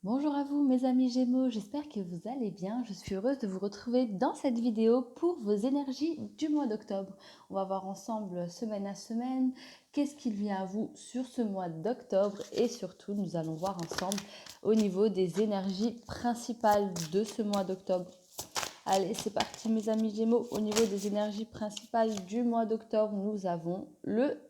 Bonjour à vous mes amis Gémeaux, j'espère que vous allez bien. Je suis heureuse de vous retrouver dans cette vidéo pour vos énergies du mois d'octobre. On va voir ensemble semaine à semaine qu'est-ce qu'il vient à vous sur ce mois d'octobre et surtout nous allons voir ensemble au niveau des énergies principales de ce mois d'octobre. Allez, c'est parti mes amis Gémeaux. Au niveau des énergies principales du mois d'octobre, nous avons le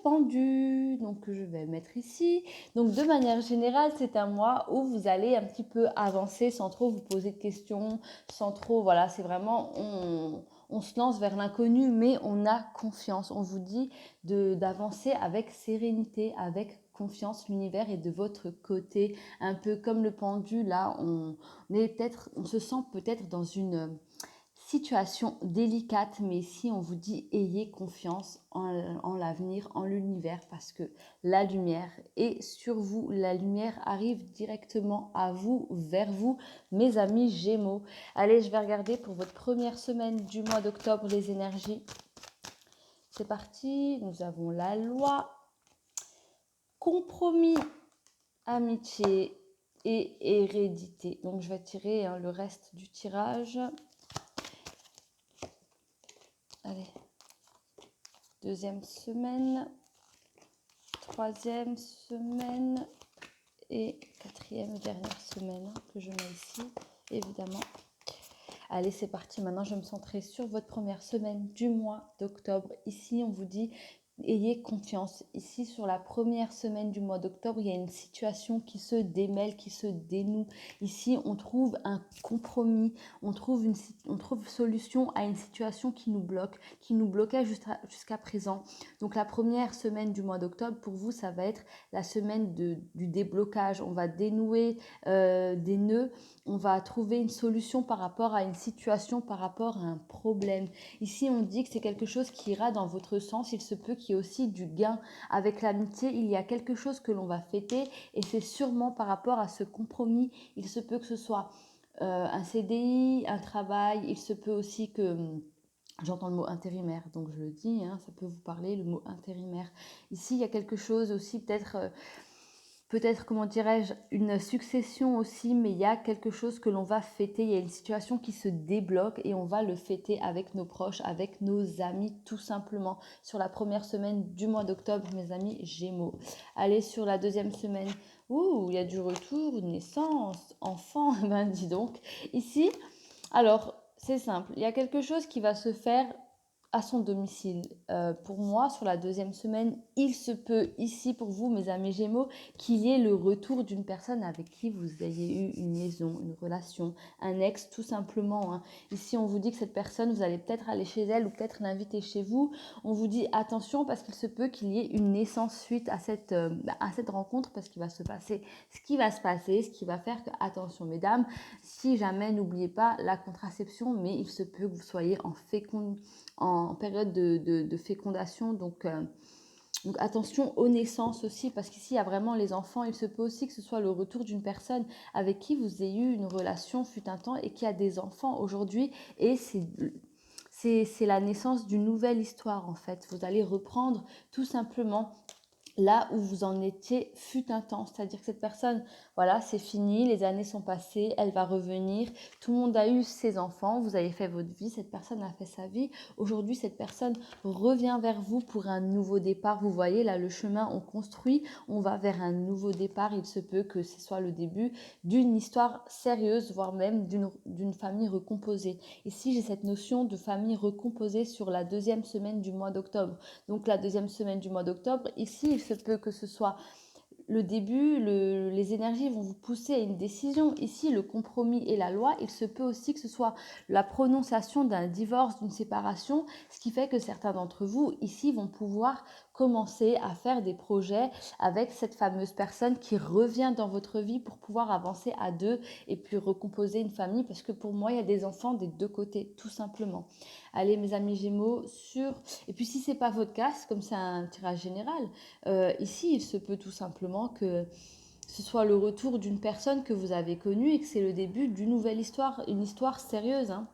pendu, donc je vais mettre ici. Donc de manière générale, c'est un mois où vous allez un petit peu avancer sans trop vous poser de questions, sans trop, voilà, c'est vraiment, on se lance vers l'inconnu, mais on a confiance. On vous dit d'avancer avec sérénité, avec confiance, l'univers est de votre côté, un peu comme le pendu, là, on se sent peut-être dans une situation délicate, mais ici on vous dit ayez confiance en l'avenir, en l'univers, parce que la lumière est sur vous, la lumière arrive directement à vous, vers vous, mes amis Gémeaux. Allez, je vais regarder pour votre première semaine du mois d'octobre les énergies. C'est parti, nous avons la loi, compromis, amitié et hérédité. Donc je vais tirer le reste du tirage. Allez, deuxième semaine, troisième semaine et quatrième et dernière semaine que je mets ici, évidemment. Allez, c'est parti. Maintenant, je vais me centrer sur votre première semaine du mois d'octobre. Ici, on vous dit ayez confiance. Ici, sur la première semaine du mois d'octobre, il y a une situation qui se démêle, qui se dénoue. Ici, on trouve un compromis, on trouve solution à une situation qui nous bloque, qui nous bloquait jusqu'à présent. Donc, la première semaine du mois d'octobre, pour vous, ça va être la semaine du déblocage. On va dénouer des nœuds, on va trouver une solution par rapport à une situation, par rapport à un problème. Ici, on dit que c'est quelque chose qui ira dans votre sens. Il se peut qu'il y ait aussi du gain. Avec l'amitié, il y a quelque chose que l'on va fêter et c'est sûrement par rapport à ce compromis. Il se peut que ce soit un CDI, un travail. Il se peut aussi que... J'entends le mot intérimaire, donc je le dis, hein, ça peut vous parler, le mot intérimaire. Ici, il y a quelque chose aussi, peut-être, comment dirais-je, une succession aussi, mais il y a quelque chose que l'on va fêter, il y a une situation qui se débloque et on va le fêter avec nos proches, avec nos amis, tout simplement, sur la première semaine du mois d'octobre, mes amis Gémeaux. Allez, sur la deuxième semaine, il y a du retour, une naissance, enfant, ben dis donc. Ici, alors, c'est simple, il y a quelque chose qui va se faire à son domicile. Pour moi, sur la deuxième semaine, il se peut ici pour vous, mes amis Gémeaux, qu'il y ait le retour d'une personne avec qui vous ayez eu une liaison, une relation, un ex, tout simplement. Hein. Ici, on vous dit que cette personne, vous allez peut-être aller chez elle ou peut-être l'inviter chez vous. On vous dit attention parce qu'il se peut qu'il y ait une naissance suite à cette rencontre parce qu'il va se passer ce qui va se passer, ce qui va faire que, attention mesdames, si jamais, n'oubliez pas la contraception, mais il se peut que vous soyez en période de fécondation, donc attention aux naissances aussi, parce qu'ici il y a vraiment les enfants, il se peut aussi que ce soit le retour d'une personne avec qui vous ayez eu une relation fut un temps et qui a des enfants aujourd'hui, et c'est la naissance d'une nouvelle histoire en fait. Vous allez reprendre tout simplement là où vous en étiez fut un temps, c'est-à-dire que cette personne, voilà, c'est fini, les années sont passées, elle va revenir, tout le monde a eu ses enfants, vous avez fait votre vie, cette personne a fait sa vie, aujourd'hui cette personne revient vers vous pour un nouveau départ, vous voyez là le chemin on construit, on va vers un nouveau départ, il se peut que ce soit le début d'une histoire sérieuse, voire même d'une famille recomposée. Ici j'ai cette notion de famille recomposée sur la deuxième semaine du mois d'octobre. Donc la deuxième semaine du mois d'octobre, ici il se peut que ce soit le début, les énergies vont vous pousser à une décision. Ici, le compromis et la loi, il se peut aussi que ce soit la prononciation d'un divorce, d'une séparation, ce qui fait que certains d'entre vous, ici, vont pouvoir commencer à faire des projets avec cette fameuse personne qui revient dans votre vie pour pouvoir avancer à deux et puis recomposer une famille, parce que pour moi, il y a des enfants des deux côtés, tout simplement. Allez, mes amis Gémeaux, et puis si ce n'est pas votre cas, comme c'est un tirage général, ici, il se peut tout simplement que ce soit le retour d'une personne que vous avez connue et que c'est le début d'une nouvelle histoire, une histoire sérieuse. Hein.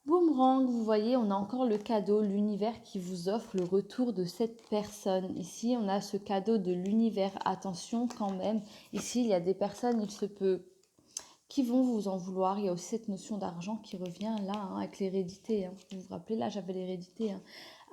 Boomerang, vous voyez, on a encore le cadeau, l'univers qui vous offre le retour de cette personne. Ici, on a ce cadeau de l'univers. Attention quand même, ici, il y a des personnes, il se peut, qui vont vous en vouloir. Il y a aussi cette notion d'argent qui revient là, hein, avec l'hérédité. Hein. Vous vous rappelez, là, j'avais l'hérédité. Hein.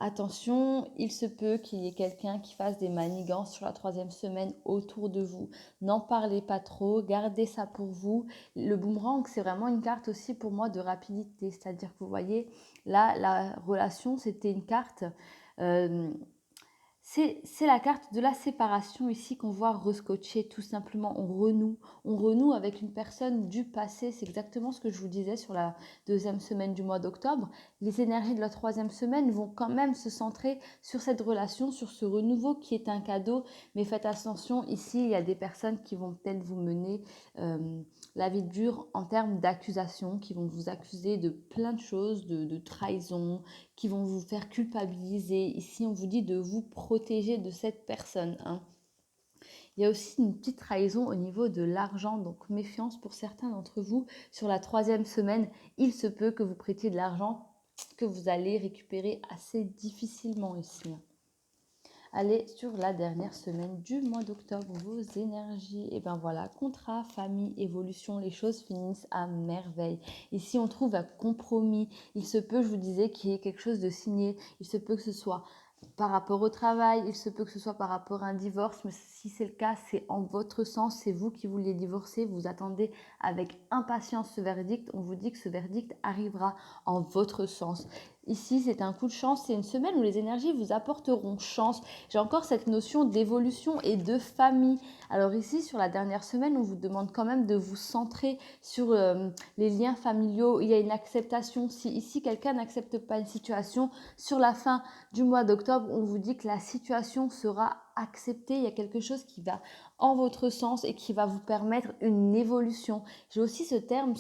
Attention, il se peut qu'il y ait quelqu'un qui fasse des manigances sur la 3e semaine autour de vous. N'en parlez pas trop, gardez ça pour vous. Le boomerang, c'est vraiment une carte aussi pour moi de rapidité. C'est-à-dire que vous voyez, là, la relation, c'était une carte... c'est la carte de la séparation ici qu'on voit rescotcher tout simplement. On renoue avec une personne du passé. C'est exactement ce que je vous disais sur la 2e semaine du mois d'octobre. Les énergies de la 3e semaine vont quand même se centrer sur cette relation, sur ce renouveau qui est un cadeau. Mais faites attention, ici, il y a des personnes qui vont peut-être vous mener la vie dure en termes d'accusation, qui vont vous accuser de plein de choses, de trahison, qui vont vous faire culpabiliser. Ici, on vous dit de vous protéger de cette personne. Hein. Il y a aussi une petite trahison au niveau de l'argent, donc méfiance pour certains d'entre vous. Sur la 3e semaine, il se peut que vous prêtiez de l'argent que vous allez récupérer assez difficilement ici. Allez sur la dernière semaine du mois d'octobre, vos énergies. Et bien voilà, contrat, famille, évolution, les choses finissent à merveille. Ici, on trouve un compromis. Il se peut, je vous disais, qu'il y ait quelque chose de signé. Il se peut que ce soit par rapport au travail, il se peut que ce soit par rapport à un divorce, mais si c'est le cas, c'est en votre sens, c'est vous qui vouliez divorcer, vous attendez avec impatience ce verdict, on vous dit que ce verdict arrivera en votre sens. Ici, c'est un coup de chance, c'est une semaine où les énergies vous apporteront chance. J'ai encore cette notion d'évolution et de famille. Alors ici, sur la dernière semaine, on vous demande quand même de vous centrer sur les liens familiaux. Il y a une acceptation. Si ici, quelqu'un n'accepte pas une situation, sur la fin du mois d'octobre, on vous dit que la situation sera acceptée. Il y a quelque chose qui va en votre sens et qui va vous permettre une évolution. J'ai aussi ce terme,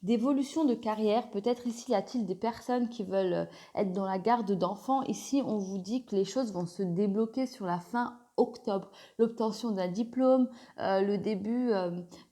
d'évolution de carrière. Peut-être ici, y a-t-il des personnes qui veulent être dans la garde d'enfants. Ici, on vous dit que les choses vont se débloquer sur la fin octobre. L'obtention d'un diplôme, le début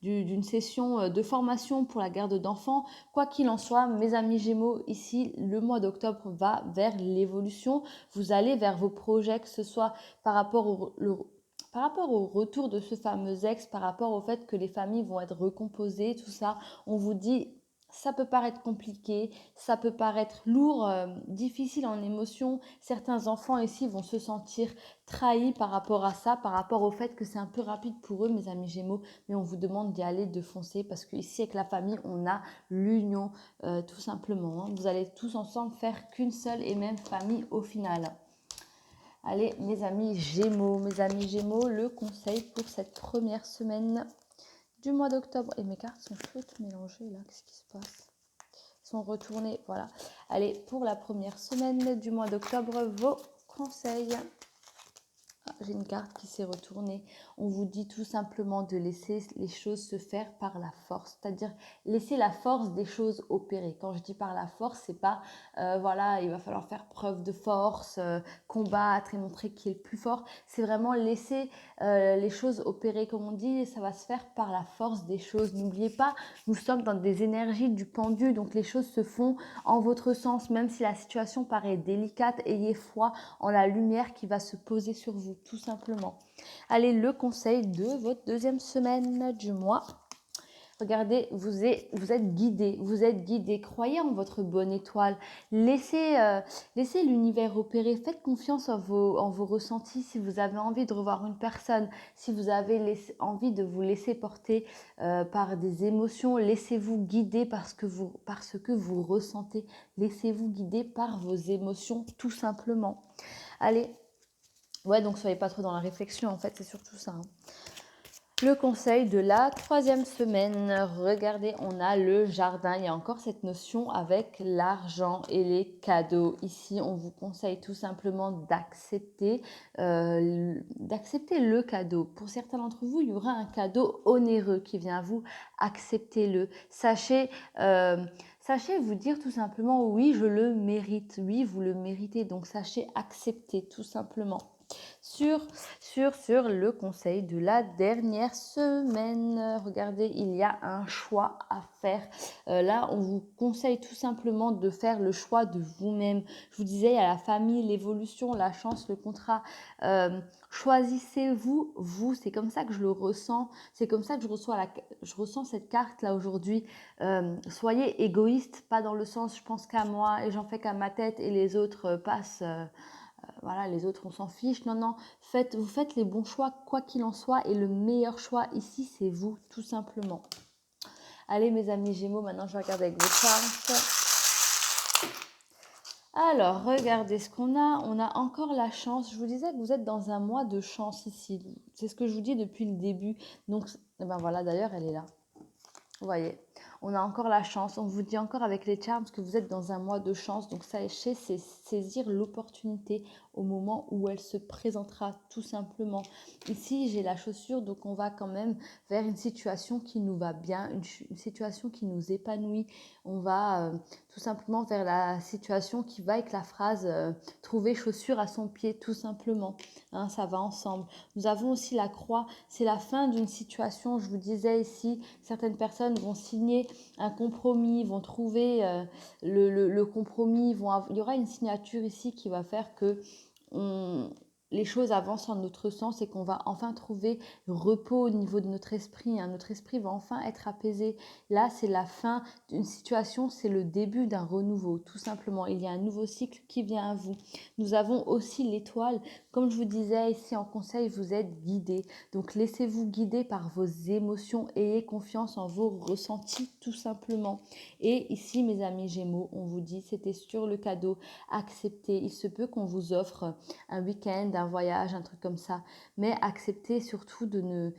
d'une session de formation pour la garde d'enfants. Quoi qu'il en soit, mes amis Gémeaux, ici, le mois d'octobre va vers l'évolution. Vous allez vers vos projets, que ce soit par rapport au retour de ce fameux ex, par rapport au fait que les familles vont être recomposées, tout ça, on vous dit, ça peut paraître compliqué, ça peut paraître lourd, difficile en émotion. Certains enfants ici vont se sentir trahis par rapport à ça, par rapport au fait que c'est un peu rapide pour eux, mes amis Gémeaux, mais on vous demande d'y aller, de foncer, parce qu'ici, avec la famille, on a l'union, tout simplement. Hein. Vous allez tous ensemble faire qu'une seule et même famille au final. Allez, mes amis Gémeaux, le conseil pour cette première semaine du mois d'octobre. Et mes cartes sont toutes mélangées là, qu'est-ce qui se passe? Elles sont retournées, voilà. Allez, pour la première semaine du mois d'octobre, vos conseils. J'ai une carte qui s'est retournée. On vous dit tout simplement de laisser les choses se faire par la force. C'est-à-dire laisser la force des choses opérer. Quand je dis par la force, c'est pas voilà, il va falloir faire preuve de force, combattre et montrer qui est le plus fort. C'est vraiment laisser les choses opérer. Comme on dit, ça va se faire par la force des choses. N'oubliez pas, nous sommes dans des énergies du pendu, donc les choses se font en votre sens. Même si la situation paraît délicate, ayez foi en la lumière qui va se poser sur vous, tout simplement. Allez, le conseil de votre 2e semaine du mois. Regardez, vous êtes guidé, croyez en votre bonne étoile, laissez l'univers opérer, faites confiance en vos ressentis. Si vous avez envie de revoir une personne, si vous avez envie de vous laisser porter par des émotions, laissez-vous guider parce que vous ressentez, laissez-vous guider par vos émotions, tout simplement. Allez, ouais, donc soyez pas trop dans la réflexion, en fait, c'est surtout ça. Hein. Le conseil de la 3e semaine, regardez, on a le jardin. Il y a encore cette notion avec l'argent et les cadeaux. Ici, on vous conseille tout simplement d'accepter le cadeau. Pour certains d'entre vous, il y aura un cadeau onéreux qui vient à vous. Acceptez-le. Sachez vous dire tout simplement, oui, je le mérite. Oui, vous le méritez. Donc, sachez accepter tout simplement. Sur le conseil de la dernière semaine. Regardez, il y a un choix à faire. Là, on vous conseille tout simplement de faire le choix de vous-même. Je vous disais, il y a la famille, l'évolution, la chance, le contrat. Choisissez-vous, vous, c'est comme ça que je le ressens. C'est comme ça que je ressens cette carte là aujourd'hui. Soyez égoïste, pas dans le sens je pense qu'à moi et j'en fais qu'à ma tête et les autres passent. Voilà, les autres, on s'en fiche. Non, non, vous faites les bons choix, quoi qu'il en soit. Et le meilleur choix ici, c'est vous, tout simplement. Allez, mes amis Gémeaux, maintenant, je vais regarder avec vos cartes. Alors, regardez ce qu'on a. On a encore la chance. Je vous disais que vous êtes dans un mois de chance ici. C'est ce que je vous dis depuis le début. Donc, ben voilà, d'ailleurs, elle est là. Vous voyez, on a encore la chance. On vous dit encore avec les charms que vous êtes dans un mois de chance. Donc, sachez, c'est saisir l'opportunité au moment où elle se présentera, tout simplement. Ici, j'ai la chaussure, donc on va quand même vers une situation qui nous va bien, une situation qui nous épanouit. On va tout simplement vers la situation qui va avec la phrase trouver chaussure à son pied, tout simplement. Hein, ça va ensemble. Nous avons aussi la croix. C'est la fin d'une situation. Je vous disais ici, certaines personnes vont signer un compromis, vont trouver le compromis, il y aura une signature ici qui va faire que les choses avancent en notre sens et qu'on va enfin trouver repos au niveau de notre esprit. Hein. Notre esprit va enfin être apaisé. Là, c'est la fin d'une situation, c'est le début d'un renouveau, tout simplement. Il y a un nouveau cycle qui vient à vous. Nous avons aussi l'étoile. Comme je vous disais ici en conseil, vous êtes guidé. Donc, laissez-vous guider par vos émotions. Ayez confiance en vos ressentis, tout simplement. Et ici, mes amis Gémeaux, on vous dit, c'était sur le cadeau. Acceptez. Il se peut qu'on vous offre un week-end, un voyage, un truc comme ça. Mais acceptez surtout de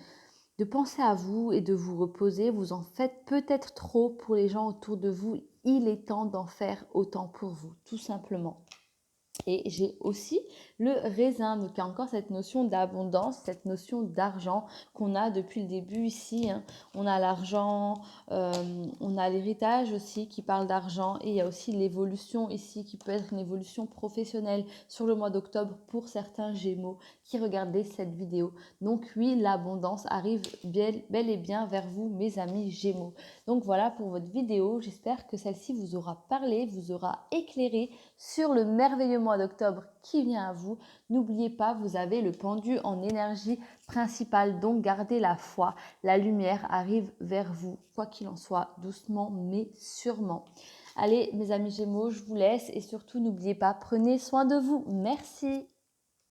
penser à vous et de vous reposer. Vous en faites peut-être trop pour les gens autour de vous. Il est temps d'en faire autant pour vous, tout simplement. Et j'ai aussi le raisin, donc il y a encore cette notion d'abondance, cette notion d'argent qu'on a depuis le début ici. Hein. On a l'argent, on a l'héritage aussi qui parle d'argent et il y a aussi l'évolution ici qui peut être une évolution professionnelle sur le mois d'octobre pour certains Gémeaux qui regardaient cette vidéo. Donc oui, l'abondance arrive bel et bien vers vous, mes amis Gémeaux. Donc voilà pour votre vidéo, j'espère que celle-ci vous aura parlé, vous aura éclairé sur le merveilleux mois d'octobre qui vient à vous. N'oubliez pas, vous avez le pendu en énergie principale, donc gardez la foi. La lumière arrive vers vous, quoi qu'il en soit, doucement mais sûrement. Allez, mes amis Gémeaux, je vous laisse et surtout n'oubliez pas, prenez soin de vous. Merci.